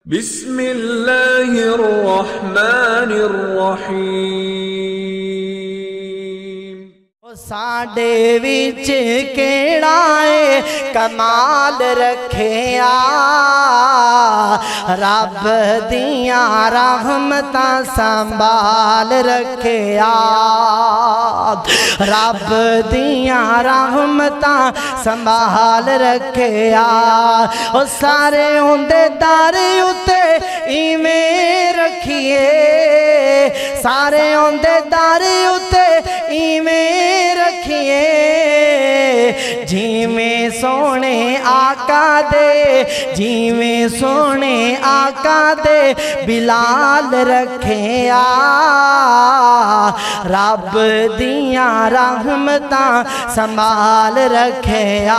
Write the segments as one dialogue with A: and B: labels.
A: بسم اللہ الرحمن الرحیم
B: ساڈے وچ کیڑا اے کمال رکھیا رب دیاں رحمتاں سنبھال رکھیا رب دیاں رحمتاں سنبھال رکھیا او سارے ہوندے دار اتے ایویں رکھیے سارے ہوندے دار اتے ایویں رکھیے جیویں سونے آقا دے جیویں سونے آقا دے بلال رکھیا رب دیاں رحمتاں سنبھال رکھیا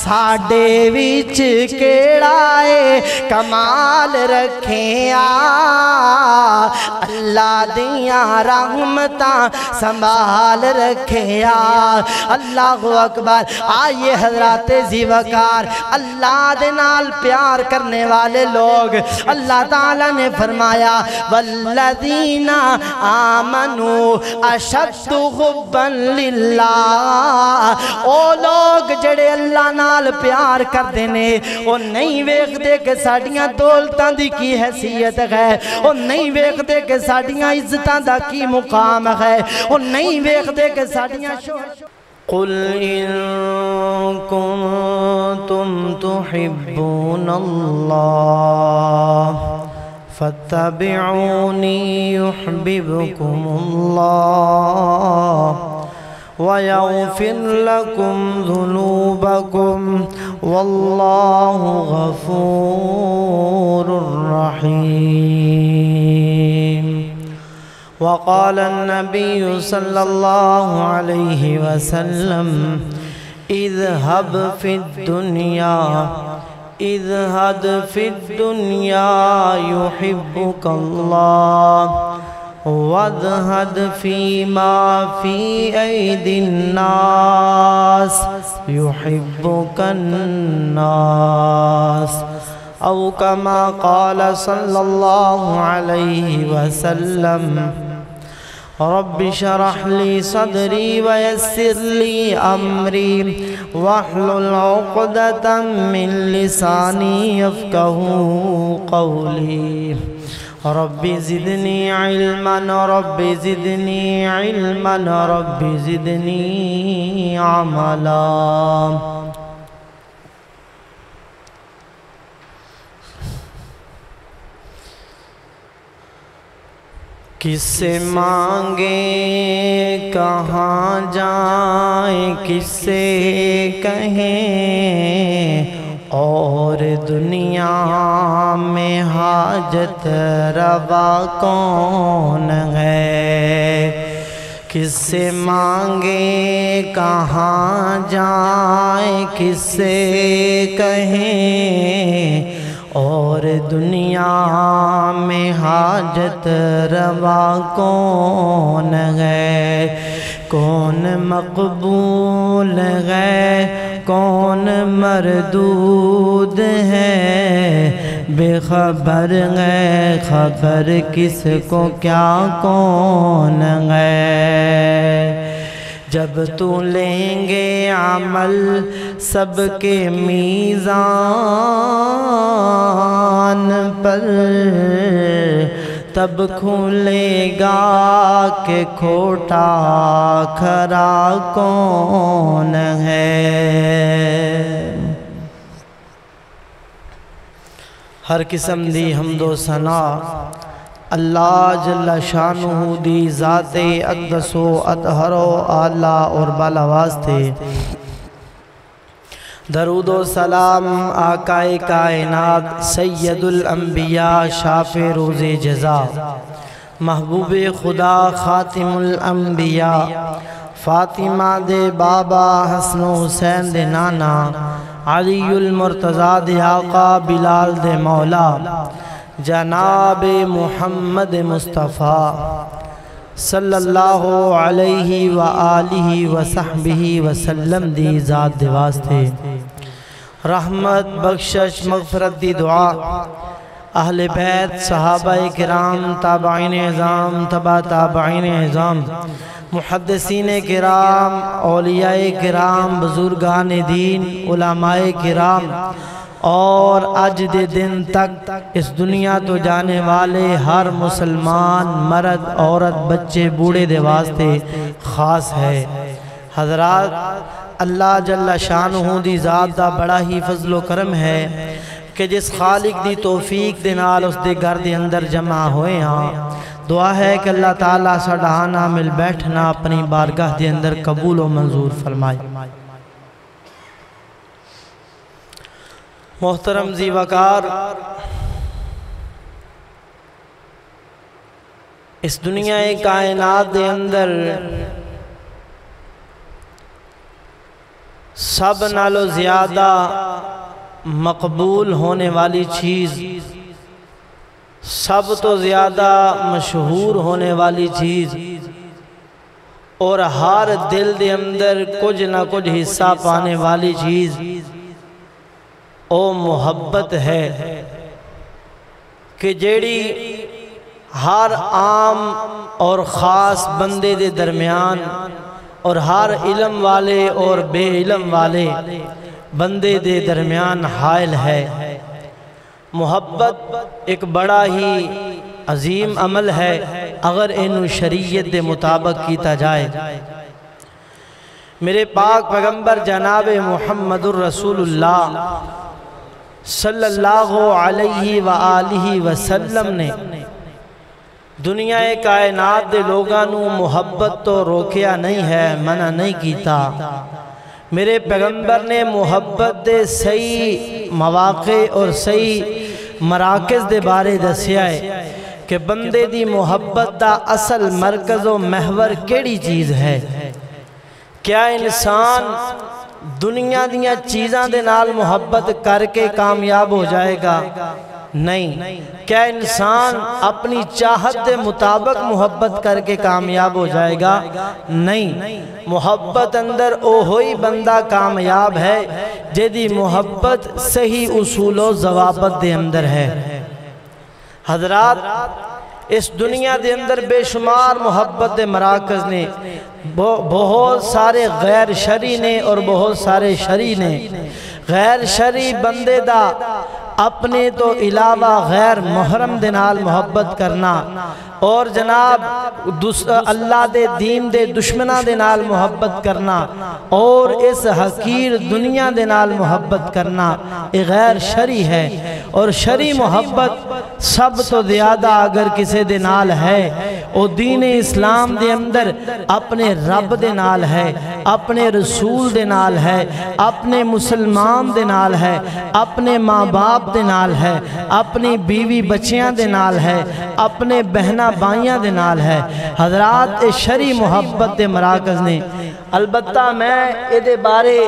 B: ساڈے وچ کیڑا اے کمال رکھیا اللہ دیاں رحمتاں سنبھال رکھیا اللہ اکبر آئیے حضرات زیوکار اللہ دے نال پیار کرنے والے لوگ اللہ تعالیٰ نے فرمایا والذین آمنوا اشد حبا للہ او لوگ جڑے اللہ نال پیار کر دینے او نہیں ویکھ دے کہ ساڑیاں دولتاں دی کی حیثیت ہے او نہیں ویکھ دے کہ ساڑیاں عزتاں دا کی مقام ہے او نہیں ویکھ دے کہ ساڑیاں قل إن كنتم تحبون الله فاتبعوني يحببكم الله ويغفر لكم ذنوبكم والله غفور رحيم وقال النبي صلى الله عليه وسلم اذهب في الدنيا يحبك الله واذهب فيما في أيدي الناس يحبك الناس أو كما قال صلى الله عليه وسلم رب اشرح لي صدري ويسر لي أمري واحلل عقدة من لساني يفقهوا قولي رب زدني علما رب زدني علما رب زدني عملا کس سے مانگیں کہاں جائیں کس سے کہیں اور دنیا میں حاجت روا کون ہے کس سے مانگیں کہاں جائیں کس سے کہیں اور دنیا میں حاجت روا کون ہے کون مقبول ہے کون مردود ہے بے خبر ہے خبر کس کو کیا کون ہے جب تو لیں گے عمل سب کے میزان پر تب کھلے گا کہ کھوٹا کھرا کون ہے ہر قسم دی حمد و ثنا اللہ جل شانہ دی ذات اقدس و اطہر و اعلیٰ اور بالا واسطے درود و سلام آقا کائنات سید الانبیاء شافع روز جزا محبوب خدا خاتم الانبیاء فاطمہ دے بابا حسن و حسین دے نانا علی المرتضی دے آقا بلال دے مولا جناب محمد مصطفیٰ صلی اللہ علیہ وآلہ وصحبہ وسلم دی ذات دے واسطے رحمت بخشش مغفرت دی دعا اہل بیت، صحابہ کرام، تابعین اعظام، تبع تابعین اعظام، محدثین کرام، اولیاء کرام، بزرگان دین، علماء کرام اور اج دے دن تک اس دنیا تو جانے والے ہر مسلمان مرد، عورت، بچے، بوڑھے دے واسطے خاص ہے۔ حضرات، اللہ جل شانہ دی ذات دا بڑا ہی فضل و کرم ہے کہ جس خالق دی توفیق دے نال اس دے گھر دے اندر جمع ہوئے ہاں۔ دعا ہے کہ اللہ تعالیٰ ساڈا آنا مل بیٹھنا اپنی بارگاہ دے اندر قبول و منظور فرمائے۔ محترم ذی وقار، اس دنیا کائنات دے اندر سب نالو زیادہ مقبول ہونے والی چیز، سب تو زیادہ مشہور ہونے والی چیز اور ہر دل دے اندر کچھ نہ کچھ حصہ پانے والی چیز او محبت ہے کہ جیڑی ہر عام اور خاص بندے دے درمیان اور ہر علم والے اور بے علم والے بندے دے درمیان حائل ہے۔ محبت ایک بڑا ہی عظیم عمل ہے اگر انہوں شریعت دے مطابق کیتا جائے۔ میرے پاک پیغمبر جناب محمد الرسول اللہ صلی اللہ علیہ وآلہ وسلم نے دنیا کائنات دے لوگانوں محبت تو روکیا نہیں ہے، منع نہیں کیتا۔ میرے پیغمبر نے محبت دے صحیح مواقع اور صحیح مراکز دے بارے دسیا ہے کہ بندے دی محبت دا اصل مرکز و محور کیڑی چیز ہے۔ کیا انسان دنیا دیاں چیزاں دے نال محبت کر کے کامیاب ہو جائے گا؟ نہیں۔ کیا انسان اپنی چاہت دے مطابق محبت کر کے کامیاب ہو جائے گا؟ نہیں۔ محبت اندر ہوئی بندہ کامیاب ہے جدی محبت صحیح اصول و ضوابط دے اندر ہے۔ حضرات، اس دنیا دے اندر بے شمار محبت دے مراکز نے، بہت سارے غیر شرعی نے اور بہت سارے شرعی نے۔ غیر شرعی بندے دا اپنے تو علاوہ غیر محرم دے نال محبت کرنا اور جناب اللہ دے دین دے دشمنہ دے نال محبت کرنا اور اس حقیر دنیا دے نال محبت کرنا یہ غیر شرعی ہے۔ اور شرعی محبت سب تو زیادہ اگر کسے دے نال ہے او دین اسلام دے اندر اپنے رب دے نال ہے، اپنے رسول دے نال ہے، اپنے مسلمان دے نال ہے، اپنے ماں باپ دے نال ہے، اپنی بیوی بچیاں دے نال ہے، اپنے بہنہ بائیاں دے نال ہے۔ حضرات، شرعی محبت دے مراکز نے۔ البتہ میں دے بارے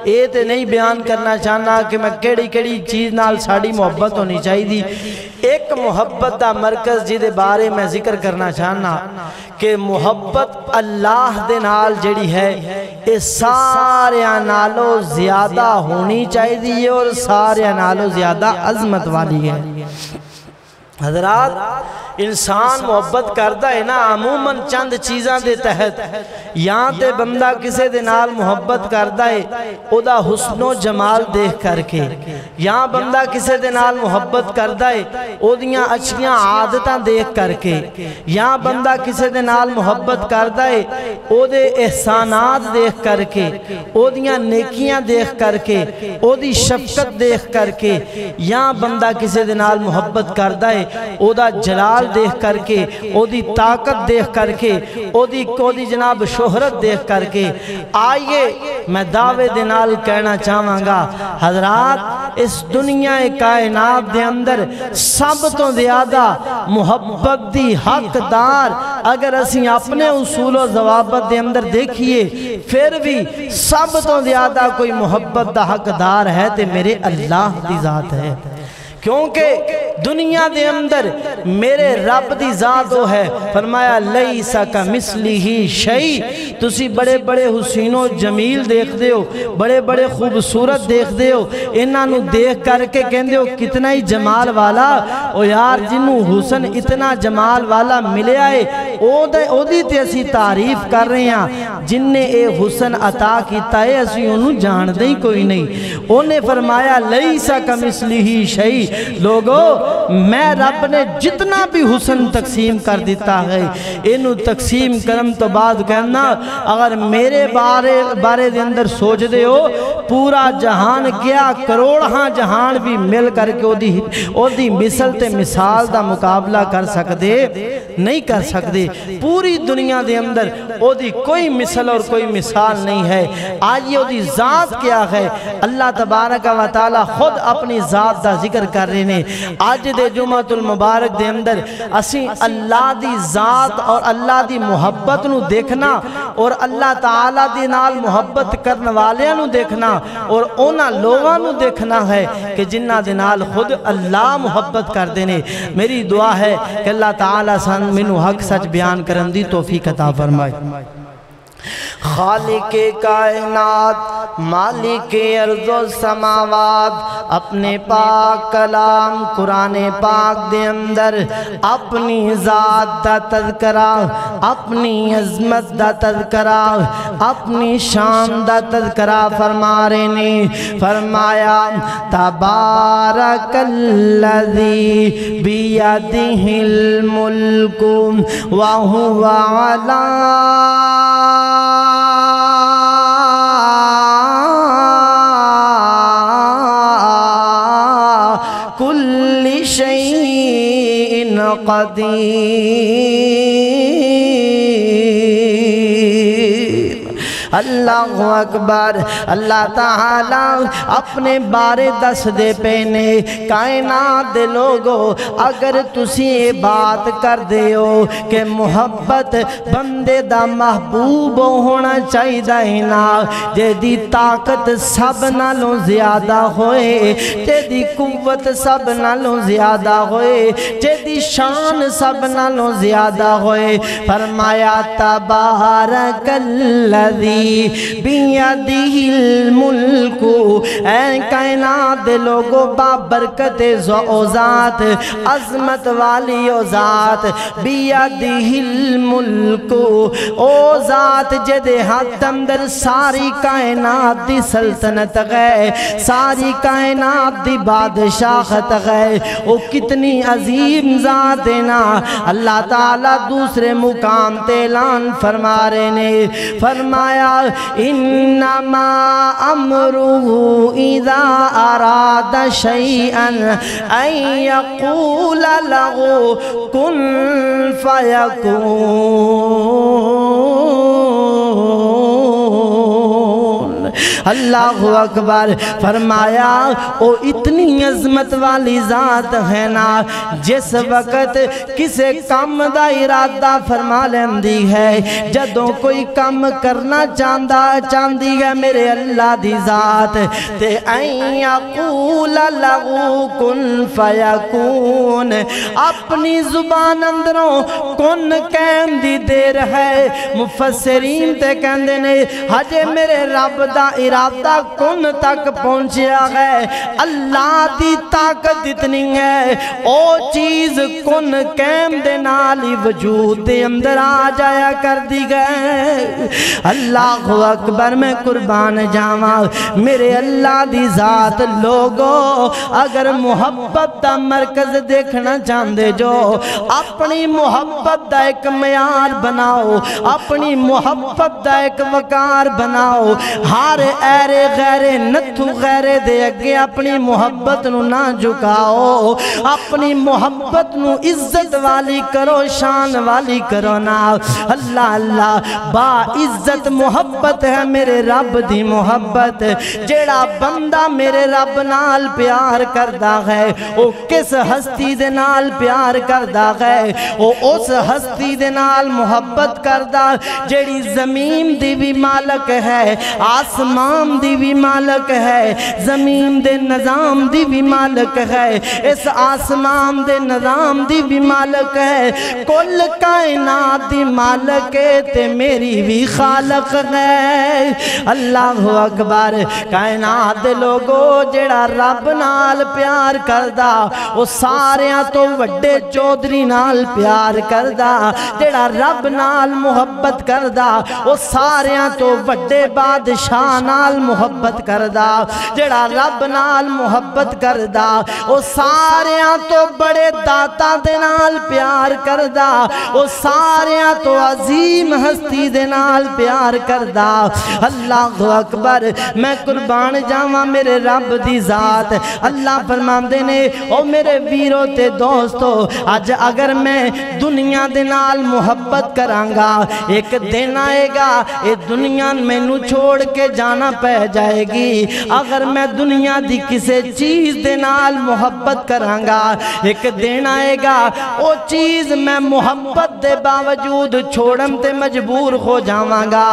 B: یہ تے نہیں بیان کرنا چاہنا کہ میں کیڑی کیڑی چیز نال ساڑی محبت ہونی چاہی دی۔ ایک محبت دا مرکز جی دے بارے میں ذکر کرنا چاہنا کہ محبت اللہ دے نال جڑی ہے اس سارے نالو زیادہ ہونی چاہی دی اور سارے نالو زیادہ عظمت والی ہے۔ حضرات، انسان محبت کرتا ہے نا عموماً چند چیزاں دے تحت۔ یہاں تے بندہ کسے دے نال محبت کرتا ہے او دا حسن و جمال دیکھ کر کے، یہاں بندہ کسے دے نال محبت کرتا ہے او دیاں اچھیاں عادتاں دیکھ کر کے، یہاں بندہ کسے دے نال محبت کرتا ہے او دے احسانات دیکھ کر کے، او دیاں نیکیاں دیکھ کر کے، او دی شفقت دیکھ کر کے، یہاں بندہ کسے دے نال محبت کرتا ہے او دا جلال دیکھ کر کے، او دی طاقت دیکھ کر کے، او دی جناب شہرت دیکھ کر کے۔ آئیے میں دعوے دے نال کہنا چاہواں گا، حضرات، اس دنیا کائنات دے اندر سب تو زیادہ محبت دی حقدار اگر اسی اپنے اصول و ضوابط دے اندر دیکھئے پھر بھی سب تو زیادہ کوئی محبت دا حقدار ہے تے میرے اللہ دی ذات ہے۔ کیونکہ دنیا دے اندر میرے رب دی ذات وہ ہے، فرمایا لیسا کمثلہ شیء، تسی بڑے بڑے حسین و جمیل دیکھ دے ہو، بڑے بڑے خوبصورت دیکھ دے ہو، انہاں نو دیکھ کر کے کہندے ہو کتنا ہی جمال والا، او یار جنوں حسن اتنا جمال والا ملے آئے او دی تے اسی تعریف کر رہے ہیں، جن نے اے حسن عطا کیتا ہے اسی انہوں جان دیں کوئی نہیں۔ انہیں فرمایا لیسا کمثلہ شیء، لوگو میں رب نے جتنا بھی حسن تقسیم کر دیتا ہے انہوں تقسیم کرم تو بعد کہنا اگر میرے بارے دے اندر سوچ دے ہو پورا جہان کیا کروڑاں جہان بھی مل کر کے او دی مثل تے مثال دا مقابلہ کر سکتے نہیں کر سکتے، پوری دنیا دے اندر او دی کوئی مثل اور کوئی مثال نہیں ہے۔ آج یہ دی ذات کیا ہے، اللہ تبارک و تعالی خود اپنی ذات دا ذکر کر رہے ہیں۔ آج دے جمعۃ المبارک دے اندر اسی اللہ دی ذات اور اللہ دی محبت نو دیکھنا اور اللہ تعالی دی نال محبت کرنے والیاں نو دیکھنا اور اونا لوگاں نو دیکھنا ہے کہ جنہ دے نال خود اللہ محبت کر دینے۔ میری دعا ہے کہ اللہ تعالی سن منو حق سچ بیان کرن دی توفیق عطا فرمائے۔ خالق کائنات مالک ارض و سماوات اپنے پاک کلام قرآن پاک دے اندر اپنی ذات دا تذکرہ، اپنی عظمت دا تذکرہ، اپنی شان دا تذکرہ فرما رہے نے۔ فرمایا تبارک الذی بیدہ الملک وہو علی کل شیء قدیر۔ اللہ اکبر، اللہ تعالی اپنے بارے دس دے پینے کائنات دے لوگو اگر تسی یہ بات کر دے ہو کہ محبت بندے دا محبوب ہونا چاہی دائنا، جے دی طاقت سب نالوں زیادہ ہوئے، جے دی قوت سب نالوں زیادہ ہوئے، جے دی شان سب نالوں زیادہ ہوئے، فرمایا تبارک الذی بیدہ الملک، اے کائنات دے لوگو بابرکت او ذات، عظمت والی او ذات، بیدہ الملک، او ذات جدے ہاتھ اندر ساری کائنات دی سلطنت گئے، ساری کائنات دی بادشاہت گئے، او کتنی عظیم ذات نا۔ اللہ تعالیٰ دوسرے مقام تے اعلان فرما رہے نے، فرمایا انما امرہ اذا اراد شیئا ان یقول له کن فیکون۔ اللہ اکبر، فرمایا او اتنی عظمت والی ذات ہے نا جس وقت کسے کام دا ارادہ فرما لیندی ہے، جدوں کوئی کام کرنا چاندی ہے میرے اللہ دی ذات تے این یقول لہو کن فیکون، اپنی زبان اندروں کن کہن دی دیر ہے۔ مفسرین تے کہندے نے ہجے میرے رب دا ارادہ کن تک پہنچیا ہے، اللہ دی طاقت اتنی ہے او چیز کن کہن دے نالی وجود دے اندر آ جایا کر دی گئے۔ اللہ اکبر، میں قربان جاواں میرے اللہ دی ذات۔ لوگو اگر محبت دا مرکز دیکھنا چاندے جو اپنی محبت دا ایک معیار بناؤ، اپنی محبت دا ایک وقار بناؤ، ہر ایرے غیرے نتھو غیرے دے اگے اپنی محبت نو نہ جھکاؤ، اپنی محبت نو عزت والی کرو، شان والی کرو نا۔ اللہ اللہ، با عزت محبت ہے میرے رب دی محبت۔ جیڑا بندہ میرے رب نال پیار کردہ ہے او کس ہستی دے نال پیار کردہ ہے، او اس ہستی دے نال محبت کردہ جیڑی زمین دی بھی مالک ہے، آسمان آسمان دی بھی مالک ہے، زمین دے نظام دی بھی مالک ہے، اس آسمان دے نظام دی بھی مالک ہے، کل کائنات دی مالک ہے تے میری بھی خالق ہے۔ اللہ اکبر۔ کائنات دے لوگو جڑا رب نال پیار کردا وہ ساریاں تو وڈے چودھری نال پیار کردا، جڑا رب نال محبت کردا وہ ساریاں تو وڈے بادشاہ نال محبت کردا، جڑا رب نال محبت کردا وہ ساریاں تو بڑے داتا دے نال پیار کردا، وہ ساریاں تو عظیم ہستی دے نال پیار کردا۔ اللہ اکبر۔ میں قربان جاواں میرے رب دی ذات۔ اللہ فرماندے نے او میرے ویرو تے دوستو، اج اگر میں دنیا دے نال محبت کرانگا ایک دن آئے گا اے دنیا مینوں چھوڑ کے جانا پہ جائے گی۔ اگر میں دنیا دی کسے چیز دے نال محبت کرانگا ایک دن آئے گا او چیز میں محبت دے باوجود چھوڑم تے مجبور ہو جاواں گا۔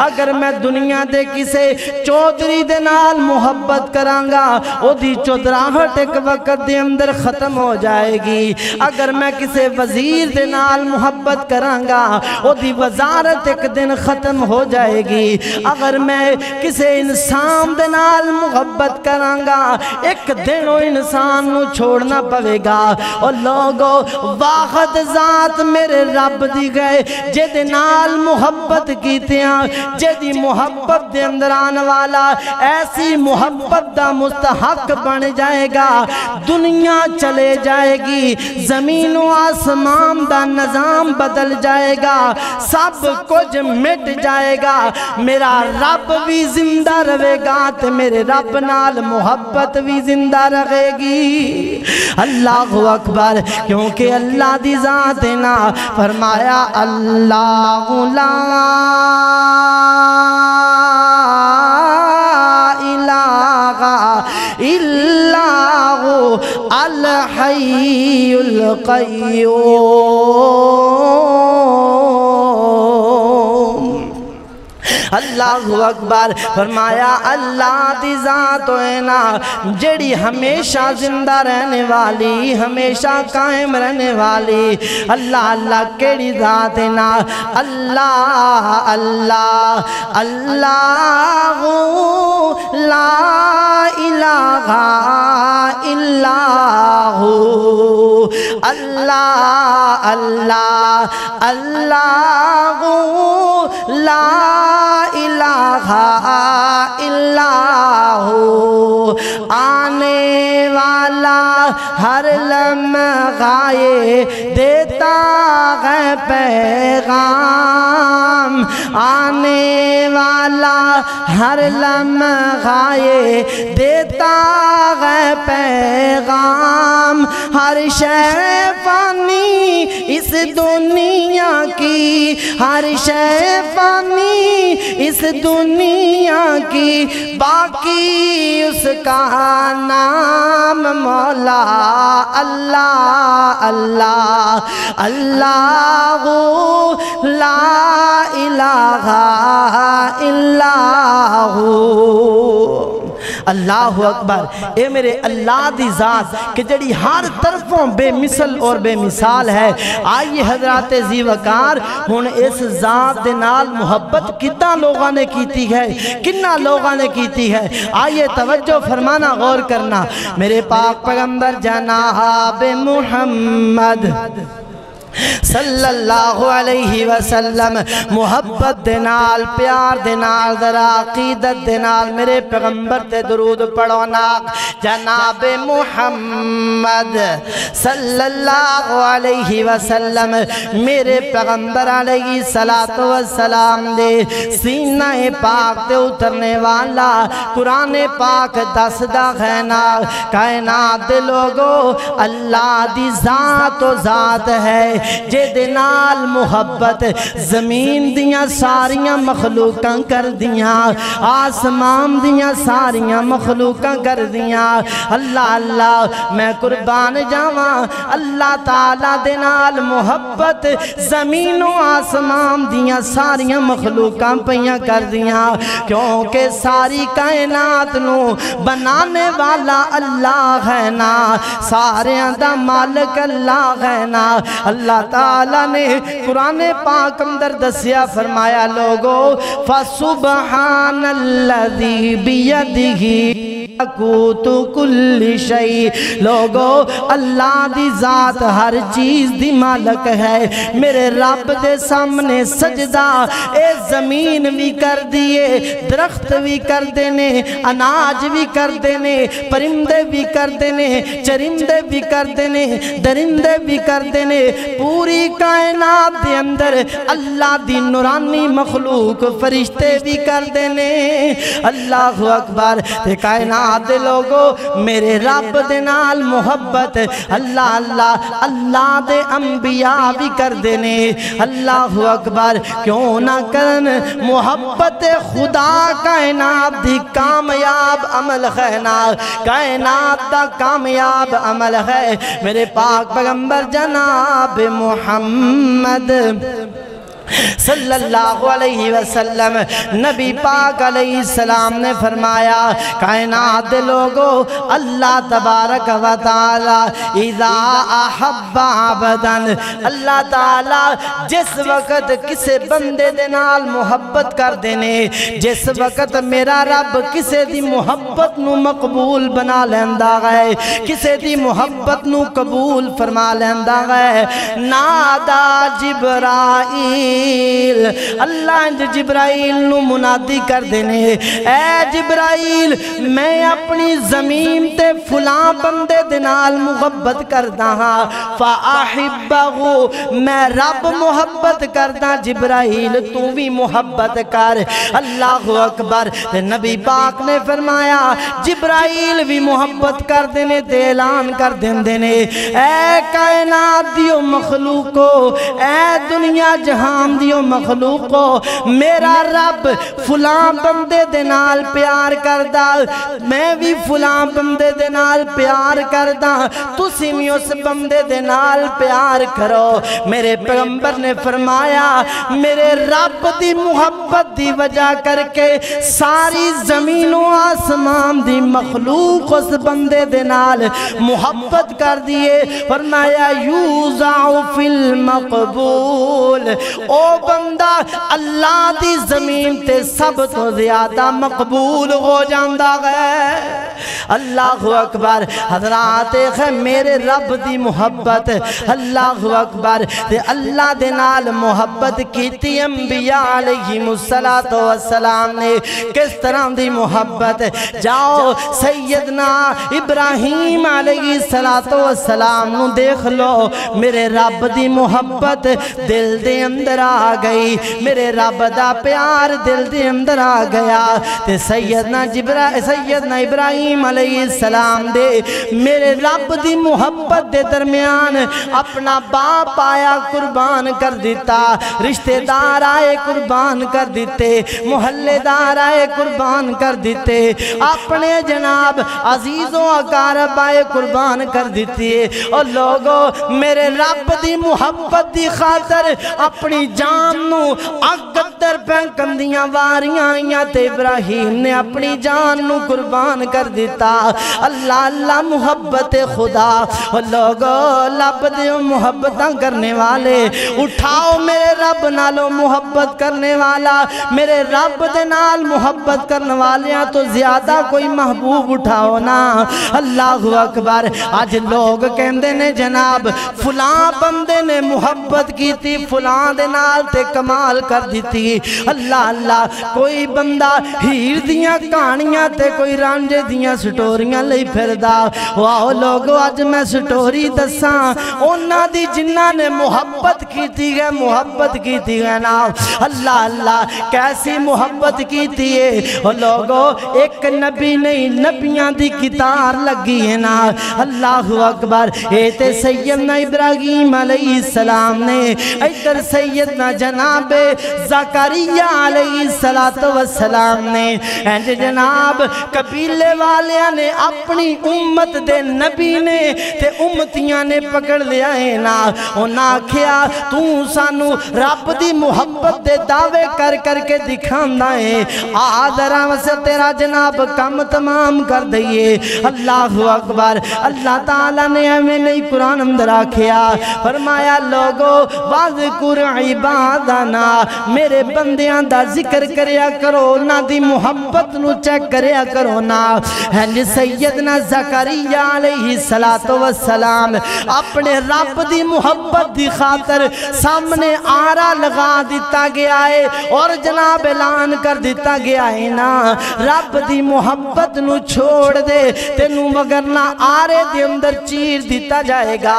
B: اگر میں دنیا دے کسے چودھری دے نال محبت کرانگا او دی چودراہٹ ایک وقت دے اندر ختم ہو جائے گی۔ اگر میں کسے وزیر دے نال محبت کرانگا او دی وزارت ایک دن ختم ہو جائے گی۔ اگر میں کسے انسان دے نال محبت کرانگا ایک دن وہ انسان نو چھوڑنا پوے گا۔ اور لوگو واحد ذات میرے رب دی گئے جے دے نال محبت کیتیاں، جے دی محبت دے اندر آنے والا ایسی محبت دا مستحق بن جائے گا، دنیا چلے جائے گی، زمین و آسمان دا نظام بدل جائے گا، سب کچھ مٹ جائے گا، میرا رب بھی زندہ رہے گا تے میرے رب نال محبت بھی زندہ رہے گی۔ اللہ اکبر۔ کیونکہ اللہ دی ذات نا فرمایا اللہ لا الہ الا هو الحی القیوم۔ اللہ اکبر۔ فرمایا اللہ دی ذات ہے نا جڑی ہمیشہ زندہ رہنے والی، ہمیشہ قائم رہنے والی۔ اللہ اللہ کیڑی ذات ہے نا؟ اللہ اللہ اللہ لا الہ الا ہو، اللہ اللہ اللہ لا الہ الا ہو، آنے والا ہر لمحے دیتا ہے پیغام، آنے والا ہر لمحے دیتا ہے پیغام، ہر شے فانی اس دنیا کی، ہر شے فانی اس دنیا کی، باقی اس کا نام مولا اللہ اللہ اللہ لا الہ الا ہو۔ اللہ اکبر۔ اے میرے اللہ دی ذات کہ جڑی ہر طرفوں بے مثل اور بے مثال ہے۔ آئیے حضرات ذی وقار ہن اس ذات دے نال محبت کتنا لوگاں نے کیتی ہے، کتنا لوگاں نے کیتی ہے۔ آئیے توجہ فرمانا، غور کرنا۔ میرے پاک پیغمبر جناب محمد صلی اللہ علیہ وسلم محبت دے نال، پیار دے نال، ذرا عقیدت دے نال میرے پیغمبر تے درود پڑھونا۔ جناب محمد صلی اللہ علیہ وسلم میرے پیغمبر علیہ السلام دے سینہ پاک تے اترنے والا قرآن پاک دسدا ہے نا کائنات دے لوگو اللہ دی ذات و ذات ہے، جے دے نال محبت زمین دیاں ساریاں مخلوقاں کر دیاں آسمان دیاں ساریاں مخلوقاں کر دیاں اللہ اللہ میں قربان جاواں اللہ تعالیٰ دے نال محبت زمین و آسمان دیاں ساریاں مخلوقاں پیاں کر دیاں کیونکہ ساری کائنات نو بنانے والا اللہ ہے نا سارے دا مالک اللہ ہے نا اللہ تعالیٰ نے قرآن پاک اندر دسیا فرمایا لوگو فَسُبْحَانَ الَّذِي بِيَدِهِ مَلَکُوتُ کُلِّ شَیْءٍ لوگو اللہ دی ذات ہر چیز دی مالک ہے میرے رب دے سامنے سجدہ اے زمین بھی کر دیے درخت بھی کر دینے اناج بھی کر دینے پرندے بھی کر دینے چرندے بھی کر دینے درندے بھی کر دینے پوری کائنات دے اندر اللہ دی نورانی مخلوق فرشتے بھی کر دینے اللہ اکبر تے کائنات دے لوگو میرے رب دے نال محبت اللہ اللہ اللہ دے انبیاء بھی کر دینے اللہ اکبر کیوں نہ کرن محبت خدا کائنات دی کامیاب عمل ہے نا کائنات دا کامیاب عمل ہے میرے پاک پیغمبر جناب محمد صلی اللہ علیہ وسلم نبی پاک علیہ السلام نے فرمایا کائنات دے لوگو اللہ تبارک و تعالی اذا احب عبدن اللہ تعالی جس وقت کسے بندے دے نال محبت کر دینے جس وقت میرا رب کسے دی محبت نو مقبول بنا لیندہ گئے کسے دی محبت نو قبول فرما لیندہ گئے نادا جبرائیل اللہ جبرائیل نو منادی کر دینے اے جبرائیل میں اپنی زمین تے فلاں بندے دنال محبت کردہ ہاں فَأَحِبَّهُ میں رب محبت کردہ جبرائیل تو بھی محبت کر اللہ اکبر نبی پاک نے فرمایا جبرائیل بھی محبت کر دینے تے اعلان کر دینے اے کائنات دیو مخلوقو اے دنیا جہان دیو مخلوقو میرا رب فلاں بندے دنال پیار کردہ میں بھی فلاں بندے دنال پیار کردہ تسی بھی اس بندے دنال پیار کرو میرے پیغمبر نے فرمایا میرے رب دی محبت دی وجہ کر کے ساری زمین و آسمان دی مخلوق اس بندے دنال محبت کر دیے فرمایا یوزع فی المقبول او بندہ اللہ دی زمین تے سب تو زیادہ مقبول ہو جاندہ گئے اللہ اکبر حضرات میرے رب دی محبت اللہ اکبر تے اللہ دے نال محبت کیتی انبیاء علیہ السلام نے کس طرح دی محبت جاؤ سیدنا ابراہیم علیہ السلام نو دیکھ لو میرے رب دی محبت دل دے اندر آ گئی میرے رب دا پیار دل دے اندر آ گیا تے سیدنا ابراہیم علیہ السلام دے میرے رب دی محبت دے درمیان اپنا باپ آیا قربان کر دیتا رشتہ دار آئے قربان کر دیتے محلے دار آئے قربان کر دیتے اپنے جناب عزیز و اقارب آئے قربان کر دیتے اور لوگوں میرے رب دی محبت دی خاطر اپنی جان نو اگدر پینکندیاں واریاں آئیاں تے ابراہیم نے اپنی جان نو قربان کر دیتا اللہ اللہ محبت خدا اور لوگوں لب دیو محبتاں کرنے والے اٹھاؤ میرے رب نالو محبت کرنے والا میرے رب دے نال محبت کرنے والیاں تو زیادہ کوئی محبوب اٹھاؤ نا اللہ اکبر آج لوگ کہندے نے جناب فلاں بندے نے محبت کی تھی فلاں دے نال تے کمال کر دیتی اللہ اللہ کوئی بندہ ہیر دیاں کہانیاں تے کوئی رانجے دیاں سٹوریاں لئی پھردا واہ لوگو اج میں سٹوری دساں اونا دی جنہ نے محبت کیتی گئے نا اللہ اللہ کیسی محبت کیتی ہے او لوگو ایک نبی نہیں نبیاں دی کتار لگی ہے نا اللہ اکبر اے تے سیدنا ابراہیم علیہ السلام نے ادھر سیدنا جناب زکریا علیہ السلام نے اینج جناب قبیلے والیاں نے اپنی امت دے نبی نے تے امتیاں نے پکڑ لیا ہے نا انہاں کھیا تو سانو رب دی محبت دے دعوے کر کر کے دکھاندہ ہے آدھرام سے تیرا جناب کم تمام کر دئیے اللہ اکبر اللہ تعالیٰ نے ہمیں نہیں قرآن اندر آکھیا فرمایا لوگو وَذْكُرْ عِبَادَنَا میرے بندیاں دا ذکر کریا کرو نا دی محبت نو چیک کریا کرو نا سیدنا زکریا علیہ السلام اپنے رب دی محبت دی خاطر سامنے آرہ لگا دیتا گیا ہے اور جناب اعلان کر دیتا گیا ہے نا رب دی محبت نو چھوڑ دے تینو مگرنا آرے دی اندر چیر دیتا جائے گا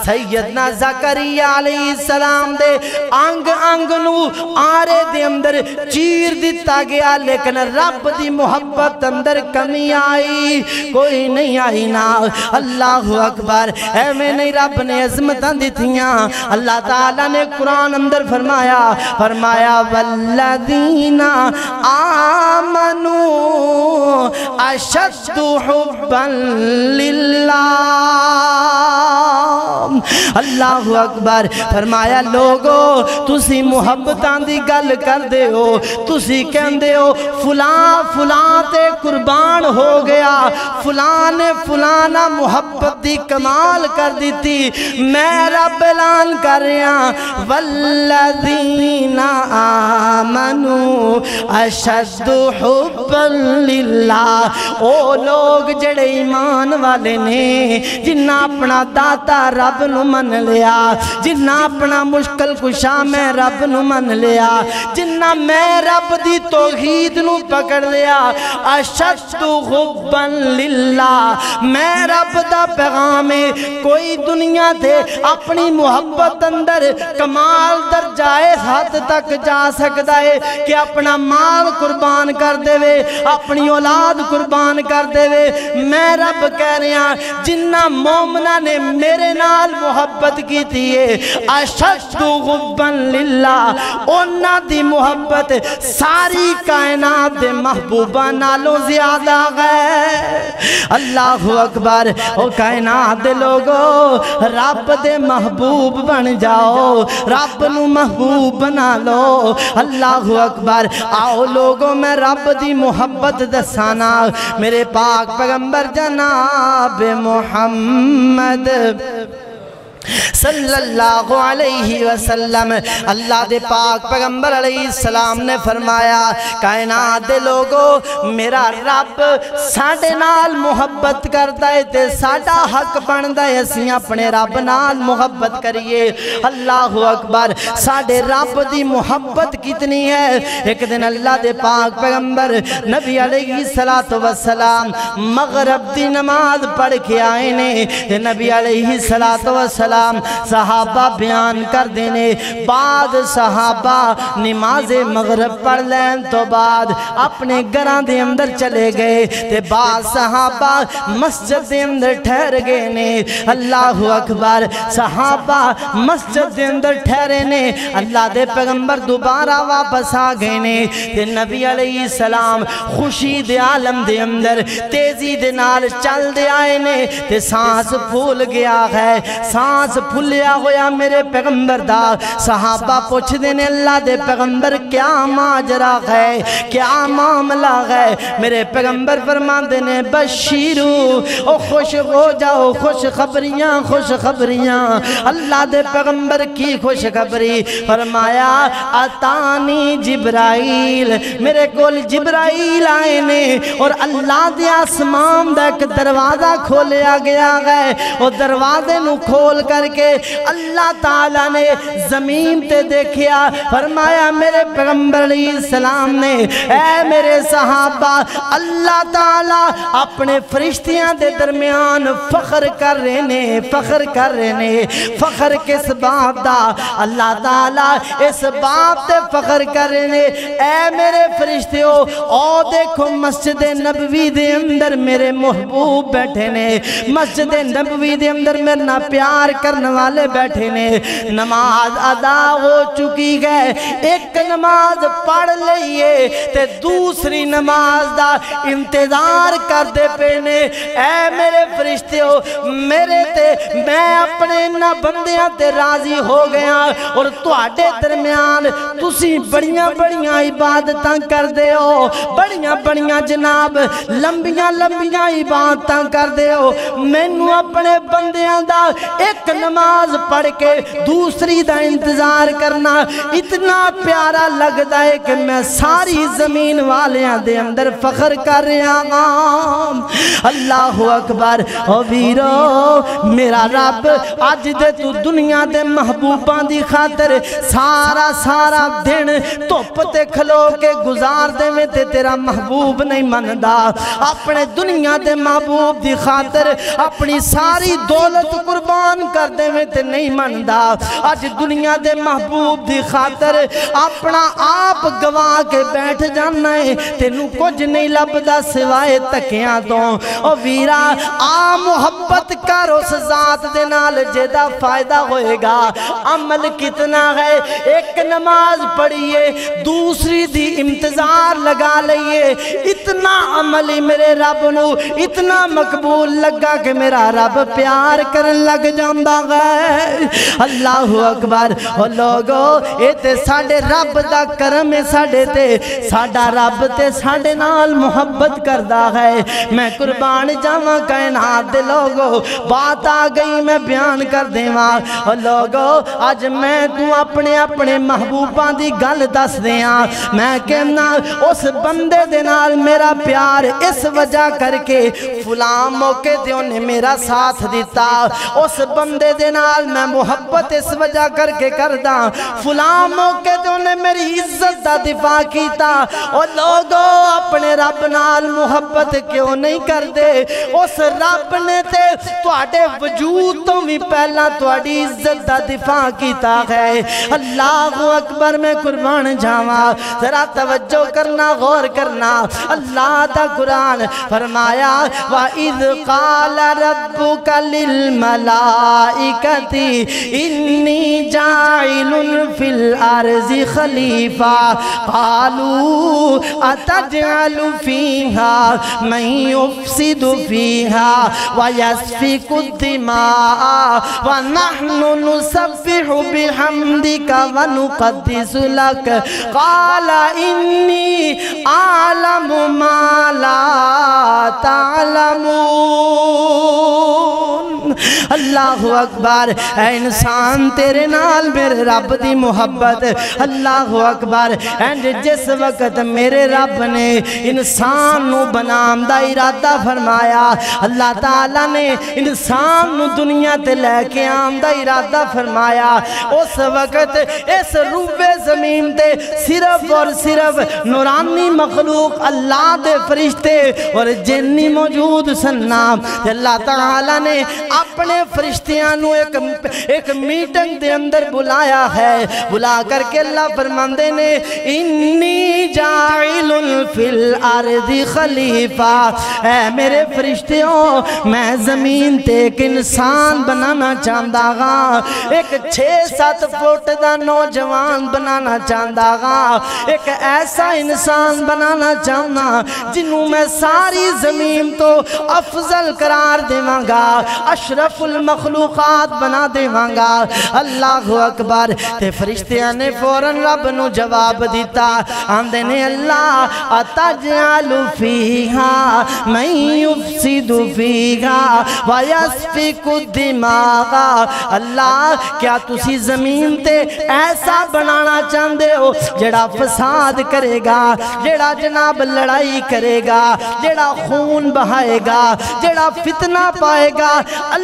B: سیدنا زکریا علیہ السلام دے آنگ آنگ نو آرے دی اندر چیر دیتا گیا لیکن رب دی محبت اندر کمی آئی کوئی نہیں آئی نا اللہ اکبر اے میں نہیں رب نے عظمتاں دیتیاں اللہ تعالیٰ نے قرآن اندر فرمایا والذین آمنوا اشد حبا للہ اللہ اکبر فرمایا لوگو تسی محبتاں دی گل کر دے ہو تسی کہندے ہو فلاں تے قربان ہو گیا فلاں نے فلانا محبت دی کمال کر دیتی میں رب اعلان کر رہا والذین آمنوا اشد حبا للہ او لوگ جڑے ایمان والے نے جنہ اپنا داتا رب نو من لیا جنہ اپنا مشکل کشا میں رب نو من لیا جنہ میں رب دی توحید نو پکڑ لیا اشد حبا للہ میں رب دا پیغام کوئی دنیا دے اپنی محبت اندر کمال درجائے حد تک جا سکتا ہے کہ اپنا مال قربان کر دے وے اپنی اولاد قربان کر دے وے میں رب کہہ رہا جنہ مومنہ نے میرے نال محبت کی تھی اشد حبا للہ انہ دی محبت ساری کائنات دے محبوبہ نالوں زیادہ گئے اللہ اکبر او کائنات دے لوگو رب دے محبوب بن جاؤ رب نو محبوب بنا لو اللہ اکبر آؤ لوگوں میں رب دی محبت دسانا میرے پاک پیغمبر جناب محمد صلی اللہ علیہ وسلم اللہ دے پاک پیغمبر علیہ السلام نے فرمایا کائنات دے لوگو میرا رب ساڑھے نال محبت کرتا ہے تے ساڑھا حق بندہ ہے اسی اپنے رب نال محبت کریے اللہ اکبر ساڑھے رب دی محبت کتنی ہے ایک دن اللہ دے پاک پیغمبر نبی علیہ السلام مغرب دی نماز پڑھ کے آئے نے نبی علیہ السلام صحابہ بیان کر دینے بعد صحابہ نماز مغرب پڑھ لین تو بعد اپنے گران دے اندر چلے گئے تے بعد صحابہ مسجد دے اندر ٹھہر گئے نے اللہ اکبر صحابہ مسجد دے اندر ٹھہرے نے اللہ دے پیغمبر دوبارہ واپس آ گئے نے تے نبی علیہ السلام خوشی دے عالم دے اندر تیزی دے نال چل دے آئے نے تے سانس پھول گیا ہے سانس پھلیا ہویا میرے پیغمبر دا صحابہ پوچھ دینے اللہ دے پیغمبر کیا ماجرا ہے کیا معاملہ ہے میرے پیغمبر فرمان دینے بشیرو او خوش ہو جاؤ خوش خبریاں اللہ دے پیغمبر کی خوش خبری فرمایا اتانی جبرائیل میرے کول جبرائیل آئے نے اور اللہ دے آسمان دا ایک دروازہ کھولیا گیا ہے اور دروازے نو کھول کر کے کے اللہ تعالیٰ نے زمین تے دیکھیا فرمایا میرے پیغمبر علیہ السلام نے اے میرے صحابہ اللہ تعالیٰ اپنے فرشتیاں دے درمیان فخر کر رہے نے فخر کس بات دا اللہ تعالیٰ اس بات تے فخر کر رہے نے اے میرے فرشتیوں او دیکھو مسجد نبوی دے اندر میرے محبوب بیٹھے نے مسجد نبوی دے اندر میرے نا پیار کرنے والے بیٹھے نے نماز ادا ہو چکی ہے ایک نماز پڑھ لئیے تے دوسری نماز دا انتظار کر دے پینے اے میرے فرشتیوں میرے تے میں اپنے نہ بندیاں تے راضی ہو گیا اور تواڈے درمیان تسی بڑیاں بڑیاں عبادتاں کر دے ہو بڑیاں جناب لمبیاں عبادتاں کر دے ہو مینوں اپنے بندیاں دا ایک نماز پڑھ کے دوسری دا انتظار کرنا اتنا پیارا لگتا ہے کہ میں ساری زمین والیاں دے اندر فخر کر رہا ہوں اللہ اکبر او ویرو میرا رب آج دے تو دنیا دے محبوباں دی خاطر سارا دن دھوپ تے کھلو کے گزار دے میں تے تیرا محبوب نہیں مندا اپنے دنیا دے محبوب دی خاطر اپنی ساری دولت قربان کر دے میں تے نہیں مندا آج دنیا دے محبوب دی خاطر اپنا آپ گواہ کے بیٹھ جانا ہے تینوں کچھ نہیں لبدا سوائے تکیاں تو او ویرا آ محبت کر اس ذات دے نال جیدہ فائدہ ہوئے گا عمل کتنا ہے ایک نماز پڑھئے دوسری دی انتظار لگا لئیے اتنا عملی میرے رب نو اتنا مقبول لگا کہ میرا رب پیار کرن لگ جاندہ گئے اللہ اکبر او لوگو اے تے ساڑے رب دا کرم ہے ساڑے تے ساڑا رب تے ساڑے نال محبت کردہ ہے میں قربان جاواں کائنات دے لوگو بات آ گئی میں بیان کر دے ماں او لوگو آج میں تو اپنے محبوباں دی گل دس دیاں میں کہنا اس بندے دے نال میرا پیار اس وجہ کر کے فلاں موقع دے انہیں میرا ساتھ دیتا اس بندے دے نال میں محبت اس وجہ کر کے کردہ فلاں موقع دے انہیں میری عزت دا دفاع کیتا اور لوگوں اپنے رب نال محبت کیوں نہیں کر دے اس رب نے تے تواڈے وجود تو بھی پہلا تواڈی عزت دا دفاع کیتا ہے اللہ اکبر میں قربان جاواں ذرا توجہ کرنا غور کرنا اللہ دا قرآن فرمایا وَإِذْ قَالَ رَبُّكَ لِلْمَلَائِكَةِ إِنِّي جَاعِلٌ فِي الْأَرْضِ خَلِيفَةً قَالُوا أَتَجْعَلُ فِيهَا مَن يُفْسِدُ فِيهَا وَيَسْفِكُ الدِّمَاءَ وَنَحْنُ نُسَبِّحُ بِحَمْدِكَ وَنُقَدِّسُ لَكَ قَالَ إِنِّي أَعْلَمُ مَا لَا تَعْلَمُونَ اللہ اکبر اے انسان تیرے نال میرے رب دی محبت اللہ اکبر اینڈ جس وقت میرے رب نے انسان نو بنام دا ارادہ فرمایا اللہ تعالیٰ نے انسان نو دنیا تے لے کے آم دا ارادہ فرمایا اس وقت اس روح زمین تے صرف اور صرف نورانی مخلوق اللہ دے فرشتے اور جنی موجود سننا اللہ تعالیٰ نے اپنے فرشتیاں نو ایک میٹنگ دے اندر بلایا ہے بلا کر کے اللہ فرماندے نے انی جاعل فی الارض خلیفہ اے میرے فرشتیوں میں زمین تے ایک انسان بنانا چاہتا گا ایک 6-7 فٹ دا نوجوان بنانا چاہتا گا ایک ایسا انسان بنانا چاہنا جنہوں میں ساری زمین تو افضل قرار دیواں گا اشرف المخلوقات بنا دیواں گا اللہ اکبر تے فرشتیاں نے فوراں رب نو جواب دیتا آندے نے اللہ اتجعل فیہا من یفسد فیہا ویسفک الدماء اللہ کیا تسی زمین تے ایسا بنانا چاہندے ہو جڑا فساد کرے گا جڑا جناب لڑائی کرے گا جڑا خون بہائے گا جڑا فتنہ پائے گا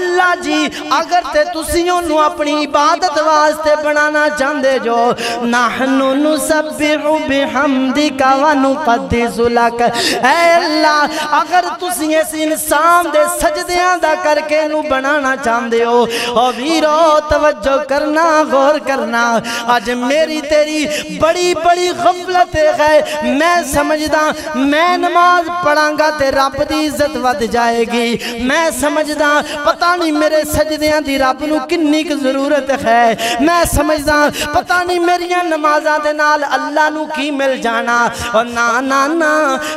B: اللہ جی اگر تے تسیوں نو اپنی عبادت واسطے بنانا چاندے جو نحنو نسبح بحمدک ونقدس لک اے اللہ اگر تسی اس انسان دے سجدیاں دا کر کے نو بنانا چاندے ہو او ویرو توجہ کرنا غور کرنا آج میری تیری بڑی بڑی غفلت ہے میں سمجھدا میں نماز پڑھاں گا تے رب دی عزت ود جائے گی میں سمجھدا پتہ نہیں میرے سجدیاں دی رب نو کنی کی ضرورت ہے میں سمجھدا پتہ نہیں میریاں نمازاں دے نال اللہ نو کی مل جانا اور نا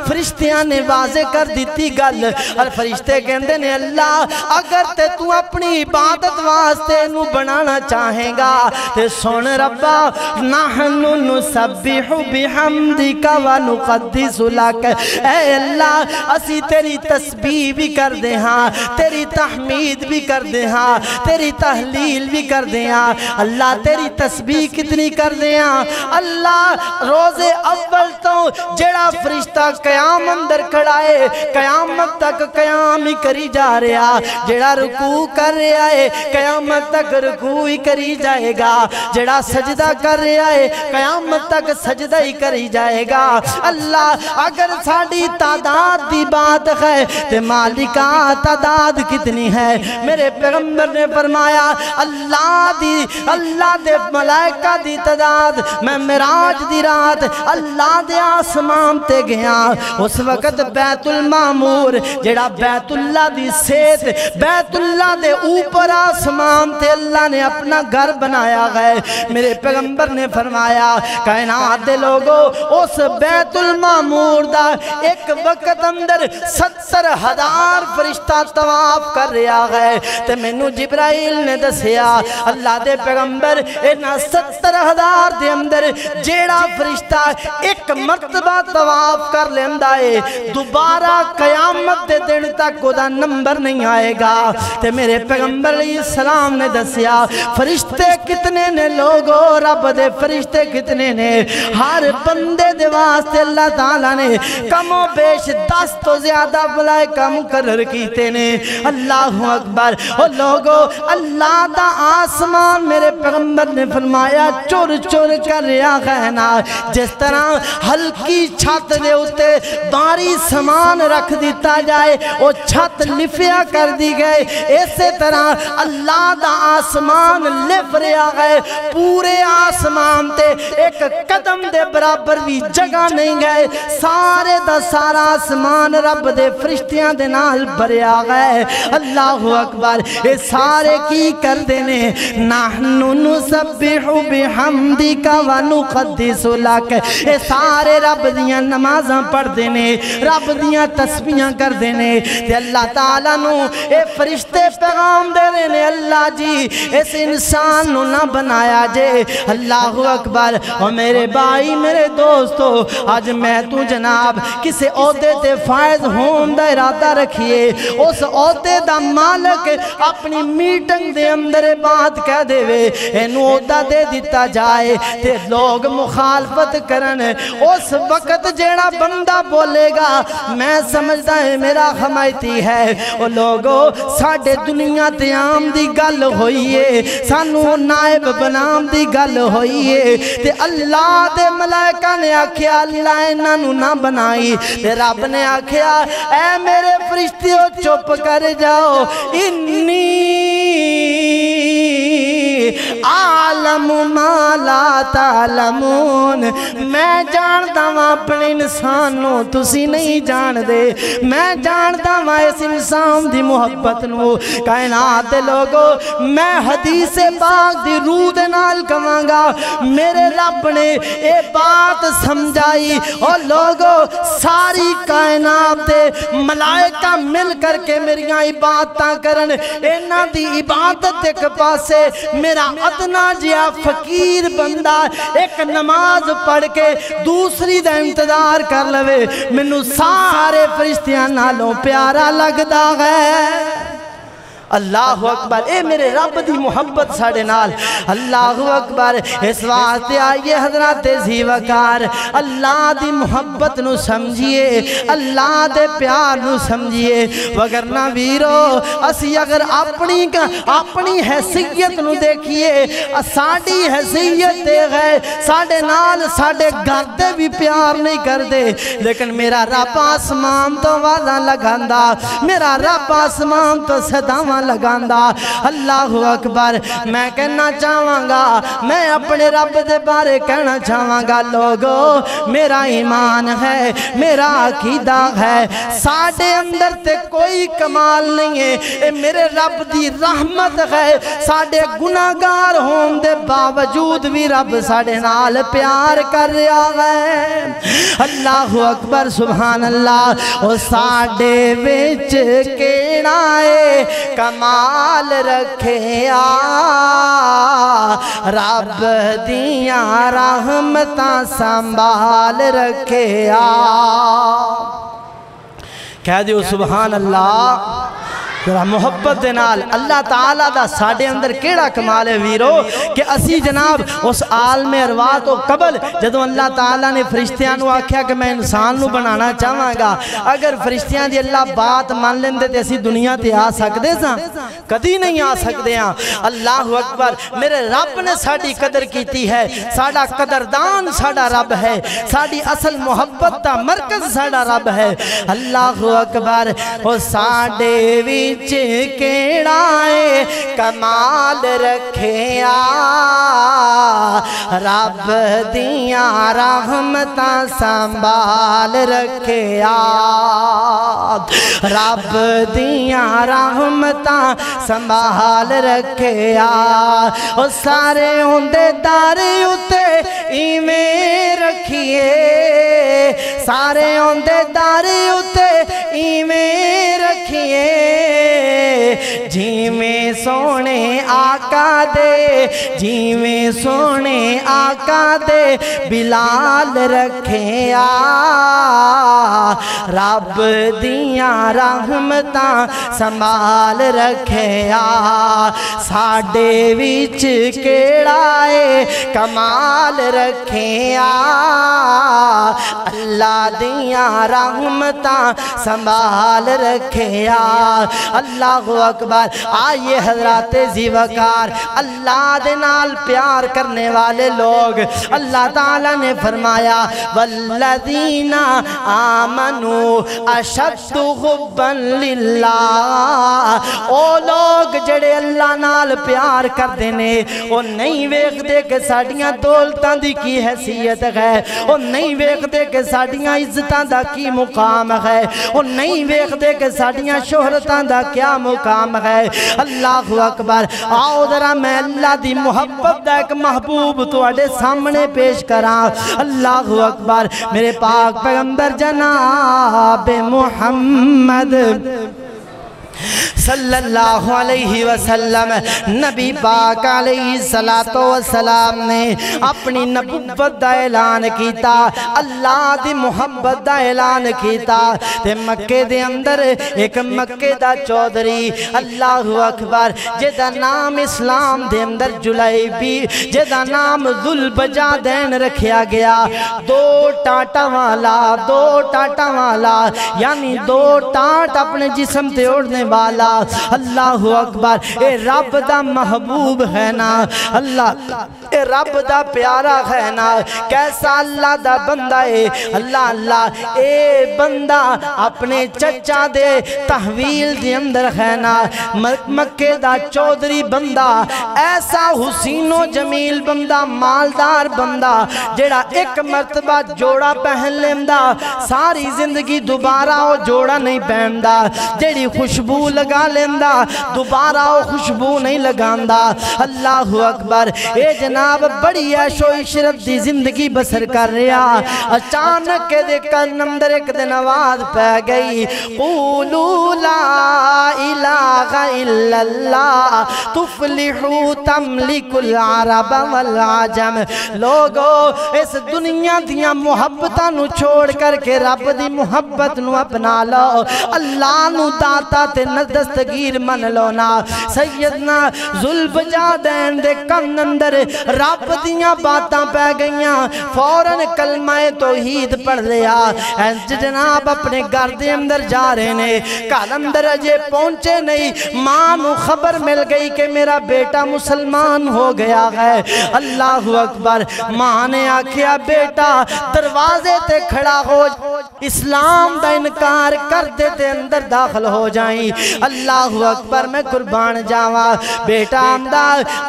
B: فرشتیاں نے واضح کر دیتی گل اور فرشتے کہندے نے اللہ اگر تے تو اپنی عبادت واسطے نو بنانا چاہیں گا تے سن ربا نحنو نسبح بحمدک ونقدس لک اے اللہ اسی تیری تسبیح بھی کر دے ہاں تیری تحمید بھی کر دے ہاں تیری تحلیل بھی کر دے ہاں اللہ تیری تسبیح کتنی کر دے ہاں اللہ روز اول تو جڑا فرشتہ قیام اندر کھڑائے قیامت تک قیام ہی کری جا رہا جڑا رکوع کر رہا ہے قیامت تک رکوع ہی کری جائے گا جڑا سجدہ کر رہا ہے قیامت تک سجدہ ہی کری جائے گا اللہ اگر ساڑی تعداد دی بات ہے تے مالکہ تعداد کتنی ہے میرے پیغمبر نے فرمایا اللہ دے ملائکہ دی تعداد میں معراج دی رات اللہ دے آسمان تے گیا اس وقت بیت المعمور جڑا بیت اللہ دی سیت بیت اللہ دے اوپر آسمان تے اللہ نے اپنا گھر بنایا گئے میرے پیغمبر نے فرمایا کائنات دے لوگوں اس بیت المعمور دا ایک وقت اندر 70,000 فرشتہ طواف کر رہا گئے تے مینوں جبرائیل نے دسیا اللہ دے پیغمبر اینا 70,000 دے اندر جیڑا فرشتہ ایک مرتبہ طواف کر لیندہ ہے دوبارہ قیامت دے دن تک کو دا نمبر نہیں آئے گا تے میرے پیغمبر علیہ السلام نے دسیا فرشتے کتنے نے لوگوں رب دے فرشتے کتنے نے ہر بندے دے واسطے اللہ تعالیٰ نے کم و بیش 10 تو زیادہ ملائکہ مقرر کیتے نے اللہ اکبر او لوگوں اللہ دا آسمان میرے پیغمبر نے فرمایا چور چور کر رہا خینا جس طرح ہلکی چھت دے ہوتے باری سامان رکھ دیتا جائے وہ چھت لفیا کر دی گئے اسی طرح اللہ دا آسمان لف رہا گئے پورے آسمان تے ایک قدم دے برابر بھی جگہ نہیں گئے سارے دا سارا آسمان رب دے فرشتیاں دے نال بھریا گئے اللہ اکبر اے سارے کی کر دینے نحنو نسبح بحمدک ونقدس لک اے سارے رب دیاں نمازاں پڑھ دینے رب دیاں تسبیحاں کر دینے تے اللہ تعالیٰ نو اے فرشتے پیغام دے دینے اللہ جی اس انسان نو نہ بنایا جے اللہ اکبر اور میرے بھائی میرے دوستو آج میں تو جناب کسے عہدے تے فائز ہون دا ارادہ رکھیے اس عہدے دا مالک اپنی میٹنگ دے اندر بات کہہ دے وے اینو عہدہ دے دیتا جائے تے لوگ مخالفت کرن اس وقت جیڑا بندہ بولے گا میں سمجھتا ہے میرا حمایتی ہے وہ لوگوں ساڑھے دنیا تے عام دی گل ہوئیے سانو نائب بنام دی گل ہوئیے تے اللہ دے ملائکہ نے آکھیا اللہ انہوں نہ بنائی تے رب نے آکھیا اے میرے فرشتیوں چپ کر جاؤ انی عالم ما لا تعلمون میں جاندہ ہوں اپنے انسانوں تسی نہیں جان دے میں جاندہ ہوں اس انسان دی محبت نو کائنات دے لوگوں میں حدیث پاک دی روح دے نال کہاں گا میرے رب نے اے بات سمجھائی اور لوگوں ساری کائنات دے ملائکہ مل کر کے میری عبادتاں کرن اینا دی عبادت ایک پاسے میرا ادنا جیا فقیر بندہ ایک نماز پڑھ کے دوسری دا انتظار کر لوے منو سارے فرشتیاں نالوں پیارا لگ دا ہے اللہ اکبر اے میرے رب دی محبت ساڑے نال اللہ اکبر اس واسطے آئیے حضرات زیوکار اللہ دی محبت نو سمجھئے اللہ دے پیار نو سمجھئے وگرنہ ویرو اسی اگر اپنی حیثیت نو دیکھئے ساڑی حیثیت دے گئے ساڑے نال ساڑے گھر دے بھی پیار نہیں کر دے لیکن میرا رب آسمان تو والا لگاندہ میرا رب آسمان تو صداواں لگاندہ اللہ اکبر میں کہنا چاہواں گا میں اپنے رب دے بارے کہنا چاہواں گا لوگو میرا ایمان ہے میرا عقیدہ ہے ساڑھے اندر تے کوئی کمال نہیں ہے اے میرے رب دی رحمت ہے ساڑھے گناہگار ہون دے باوجود بھی رب ساڑھے نال پیار کر رہا ہے اللہ اکبر سبحان اللہ او ساڑھے وچ کیڑائے کمال رکھے رب دیاں رحمتاں سنبھال رکھے کہہ دیو سبحان اللہ محبت دے نال اللہ تعالیٰ دا ساڑھے اندر کیڑا کمال ہے ویرو کہ اسی جناب اس عالم ارواح تو قبل جدو اللہ تعالیٰ نے فرشتیاں نو آکھیا کہ میں انسان نو بنانا چاہواں گا اگر فرشتیاں دی اللہ بات مان لیندے تے اسی دنیا تے آ سکدے ساں کدی نہیں آ سکدے ہاں اللہ اکبر میرے رب نے ساڑھی قدر کیتی ہے ساڑھا قدردان ساڑھا رب ہے ساڑھی اصل محبت دا مرکز ساڑھا رب ہے اللہ اکبر وہ ساڑھے وی کیڑائے کمال رکھے رب دیاں رحمتاں سنبھال رکھے رب دیاں رحمتاں سنبھال رکھے او سارے ہوندے دارے اتے ایویں رکھیے سارے ہوندے دارے اتے ایویں رکھیے جی میں سونے آقا دے جی میں سونے آقا دے بلال رکھے رب دیاں رحمتاں سنبھال رکھے ساڑھے وچ کیڑائے کمال رکھے اللہ دیاں رحمتاں سنبھال رکھے اللہ اکبر آئیے حضرات زیوکار اللہ دے نال پیار کرنے والے لوگ اللہ تعالیٰ نے فرمایا والذین آمنوا اشد حبا للہ او لوگ جڑے اللہ نال پیار کر دینے او نہیں ویکھ دے کہ ساڑیاں دولتاں دی کی حیثیت ہے او نہیں ویکھ دے کہ ساڑیاں عزتاں دا کی مقام ہے او نہیں ویکھ دے کہ ساڑیاں شہرتاں دا کیا مقام ہے اللہ اکبر آؤ ذرا میں اللہ دی محبت دا ایک محبوب تو اڑے سامنے پیش کراں اللہ اکبر میرے پاک پیغمبر جناب محمد صلی اللہ علیہ وسلم نبی پاک علیہ السلام نے اپنی نبوت دا اعلان کیتا اللہ دی محبت دا اعلان کیتا تے مکے دے اندر ایک مکے دا چودھری اللہ اکبر جدا نام اسلام دے اندر جلیبی جدا نام ذوالبجادین رکھیا گیا دو ٹاٹا والا یعنی دو ٹاٹ اپنے جسم تے اوڑھنے والا اللہ اکبر اے رب دا محبوب ہے نا اللہ اے رب دا پیارا ہے نا کیسا اللہ دا بندہ ہے اللہ اے بندہ اپنے چچا دے تحویل دے اندر ہے نا مکے دا چودھری بندہ ایسا حسین و جمیل بندہ مالدار بندہ جڑا ایک مرتبہ جوڑا پہن لیندہ ساری زندگی دوبارہ وہ جوڑا نہیں پہندا جڑی خوشبو لگا لیندہ دوبارہ وہ خوشبو نہیں لگاندہ اللہ اکبر اے جناب بڑی عیش و عشرت دی زندگی بسر کر رہا اچانک کے دیکھر نمبر ایک دن آواز پہ گئی قولوا لا الہ الا اللہ تفلحوا تملک العرب والعجم لوگو اس دنیا دیا محبتہ نو چھوڑ کر کے رب دی محبت نو اپنا لو اللہ نو داتا تے دستگیر من لو نا سیدنا ذوالبجادین دے کن اندر رب دیاں باتاں پہ گئیاں فوراً کلمہ توحید پڑھ لیا جناب اپنے گھر دے اندر جا رہے نے کل اندر اجے پہنچے نہیں ماں نو خبر مل گئی کہ میرا بیٹا مسلمان ہو گیا ہے اللہ اکبر ماں نے آکھیا بیٹا دروازے تے کھڑا ہو اسلام دا انکار کر دے تے اندر داخل ہو جائیں اللہ اکبر میں قربان جاواں بیٹا آمدہ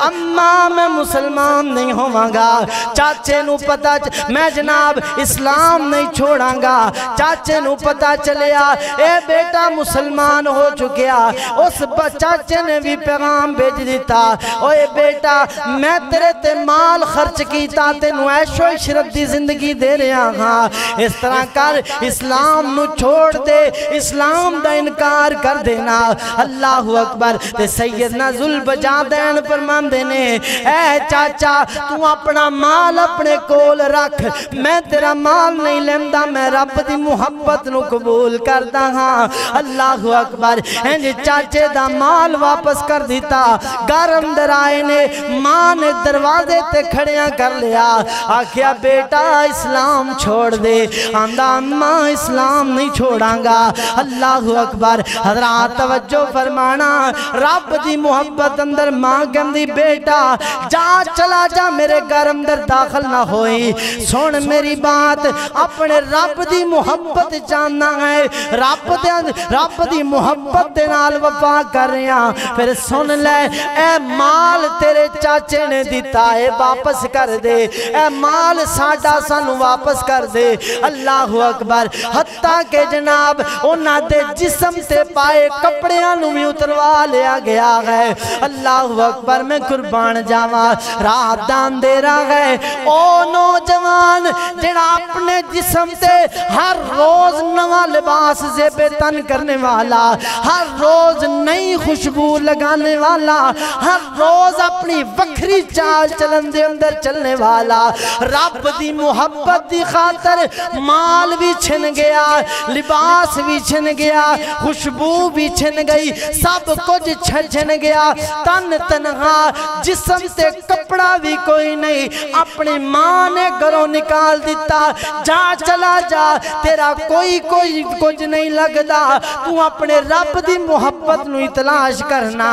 B: اماں میں مسلمان نہیں ہوں گا چاچے نو پتا میں جناب اسلام نہیں چھوڑاں گا چاچے نو پتا چلیا اے بیٹا مسلمان ہو چکیا اس چاچے نے بھی پیغام بھیج دیتا اوے بیٹا میں تیرے تے مال خرچ کیتا تے نو عیش و عشرت دی زندگی دے رہا ہاں اس طرح کر اسلام نو چھوڑ دے اسلام دا انکار کر دینا اللہ اکبر تے سیدنا ذوالبجادین فرمان دینے اے چاچا تو اپنا مال اپنے کول رکھ میں تیرا مال نہیں لیندہ میں رب دی محبت نو قبول کرتا ہاں اللہ اکبر چاچے دا مال واپس کر دیتا گھر اندر آئے نے ماں نے دروازے تے کھڑیاں کر لیا آکھیا بیٹا اسلام چھوڑ دے آندہ اماں اسلام نہیں چھوڑاں گا اللہ اکبر حضرات توجہ فرمانا رب دی محبت اندر ماں گندی بیٹا جا چلا جا میرے گھر اندر داخل نہ ہوئی سن میری بات اپنے رب دی محبت جاننا ہے رب دی محبت دے نال وفا کر رہے ہیں پھر سن لے اے مال تیرے چاچے نے دیتا ہے واپس کر دے اے مال ساڑھا سانو واپس کر دے اللہ اکبر حتیٰ کہ جناب انہاں دے جسم تے پائے کپڑیاں نو بھی اتروا لیا گیا ہے اللہ اکبر میں قربان جاواں رات دان دے رہا ہے او نوجوان جڑا اپنے جسم تے ہر روز نواں لباس زیب تن کرنے والا ہر روز نئی خوشبو لگانے والا ہر روز اپنی وکھری چال چلن دے اندر چلنے والا رب دی محبت دی خاطر مال بھی چھن گیا لباس بھی چھن گیا خوشبو بھی چھن گئی سب کچھ چھن گیا تن تنہا جسم تے کپڑا بھی کوئی نہیں اپنی ماں نے گھروں نکال دیتا جا چلا جا تیرا کوئی کچھ نہیں لگدا تو اپنے رب دی محبت نو تلاش کرنا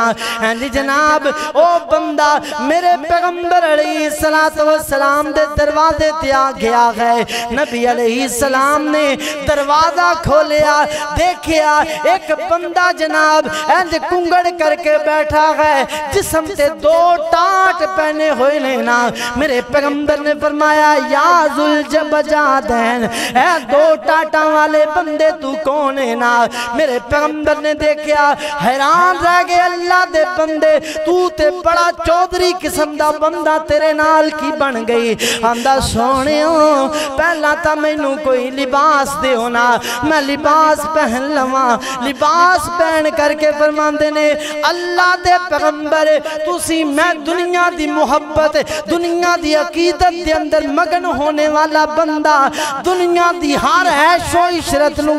B: جناب او بندہ میرے پیغمبر علیہ السلام دے دروازے تے آ گیا ہے نبی علیہ السلام نے دروازہ کھولیا دیکھیا ایک بندہ جناب کنگڑ کر کے بیٹھا ہے جسم تے دو ٹاٹ پہنے ہوئے لینا میرے پیغمبر نے فرمایا یا ذوالبجادین اے دو ٹاٹاں والے بندے تو کون ہے نا میرے پیغمبر نے دیکھیا حیران رہ گئے اللہ دے بندے تو تے بڑا چودری قسم دا بندہ تیرے نال کی بن گئی آندہ سونیوں پہلا تا میں نو کوئی لباس دے ہونا میں لباس پہن لواں لباس پہن کر کے فرمان دینے اللہ دے پیغمبر تُسی میں دنیا دی محبت دنیا دی عقیدت دے اندر مگن ہونے والا بندہ دنیا دی ہر عیش و عشرت نو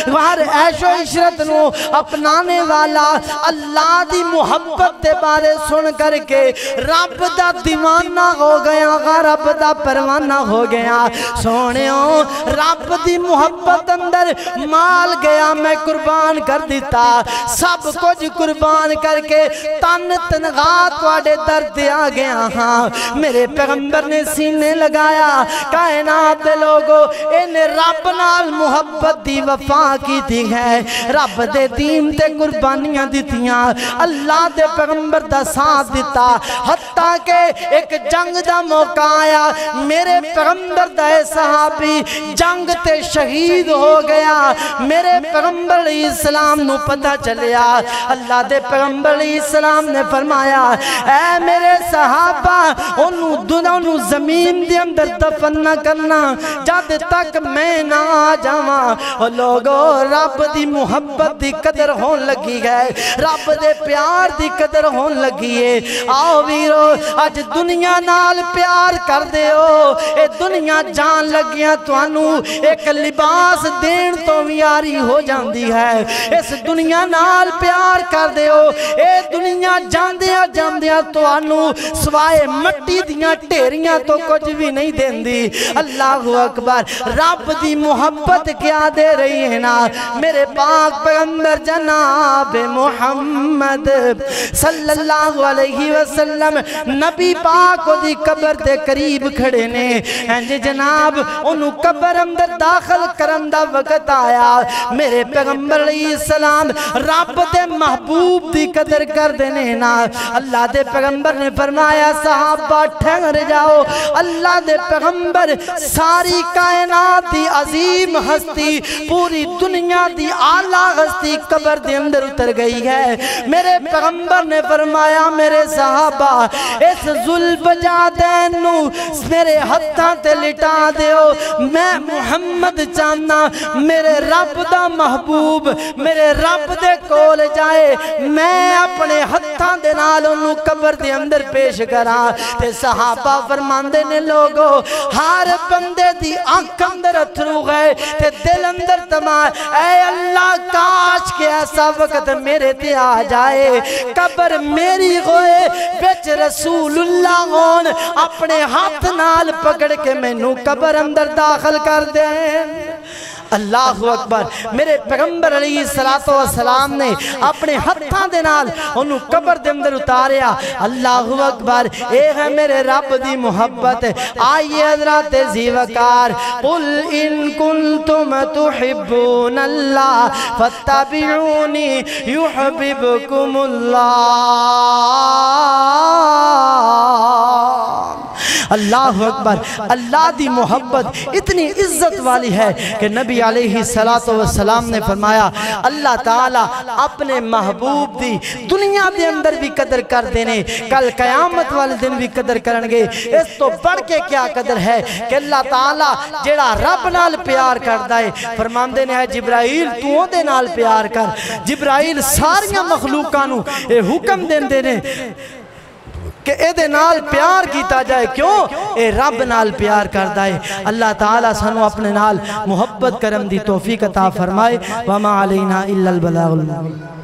B: ہر عیش و عشرت نو اپنانے والا اللہ دی محبت دے بارے سن کر کے رب دا دیوانہ ہو گیا رب دا پروانہ ہو گیا سونیوں رب دی محبت اندر مال گیا میں قربان کر دیتا سب کچھ قربان کر کے تن تنغاہ توڑے درد آ گیا ہاں میرے پیغمبر نے سینے لگایا کائنات دے لوگو انہیں رب نال محبت دی وفا کی تھی ہے رب دے دین تے قربانیاں دیتیاں اللہ دے پیغمبر دا ساتھ دیتا حتیٰ کہ ایک جنگ دا موقع آیا میرے پیغمبر دا صحابی جنگ تے شہید ہو گیا میرے پیغمبر علیہ السلام نو پتہ چلیا اللہ دے پیغمبر علیہ السلام نے فرمایا اے میرے صحابہ انہوں زمین دے اندر دفن نہ کرنا جب تک میں نہ آ جاواں لوگو رب دی محبت دی قدر ہون لگی ہے رب دے پیار دی قدر ہون لگی ہے آؤ ویرو اج دنیا نال پیار کر دے ہو اے دنیا جان لگیاں توانو ایک لباس دین تو میاری ہو جاندی ہے اس دنیا نال پیار کر دے ہو اے دنیا جاندیاں جاندیاں توانو سوائے مٹی دیاں ٹیریاں تو کچھ بھی نہیں دین دی اللہ اکبر رب دی محبت کیا دے رہی ہے نا میرے پاک پیغمبر جناب محمد صلی اللہ علیہ وسلم نبی پاک کو دی قبر دے قریب کھڑے نے جی جناب انہوں قبر اندر داخل کرن دا وقت آیا میرے پیغمبر علیہ السلام رب دے محبوب دی قدر کر دینے نا اللہ دے پیغمبر نے فرمایا صحابہ ٹھہر جاؤ اللہ دے پیغمبر ساری کائنات دی عظیم ہستی پوری دنیا دی اعلیٰ ہستی قبر دے اندر اتر گئی ہے میرے پیغمبر نے فرمایا میرے صحابہ اس ذوالفجادین نو میرے ہتھاں تے لٹا دیو میں محمد چاہنا میرے رب دا محبوب میرے رب دے کول جائے میں اپنے ہتھاں دے نال انہوں قبر دے اندر پیش کرا تے صحابہ فرماندے نے لوگو ہر بندے دی آنکھ اندر اتھرو گئے تے دل اندر تمام اے اللہ کاش کہ ایسا وقت میرے تے آ جائے قبر میری ہوئے بچ رسول اللہ ہون اپنے ہاتھ نال پکڑ کے میں نو قبر اندر داخل کر دیں اللہ اکبر میرے پیغمبر علیہ السلام نے اپنے ہتھاں دے نال انہوں قبر دے اندر اتاریا اللہ اکبر اے ہے میرے رب دی محبت آئیے حضرات زیوکار قل ان کنتم تحبون اللہ فاتبعونی یحببکم اللہ اکبر اللہ دی محبت اتنی عزت والی ہے کہ نبی علیہ السلام نے فرمایا اللہ تعالیٰ اپنے محبوب دی دنیا دے اندر بھی قدر کر دینے کل قیامت والے دن بھی قدر کرنگے اس تو بڑھ کے کیا قدر ہے کہ اللہ تعالیٰ جیڑا رب نال پیار کر دائے فرمان دینے ہے جبرائیل تو دے نال پیار کر جبرائیل ساریاں مخلوقانو اے حکم دین دینے کہ اے دے نال پیار کیتا جائے کیوں اے رب نال پیار کر دائے اللہ تعالیٰ سنو اپنے نال محبت کرم دی توفیق عطا فرمائے وما علینا الا البلاغ المبین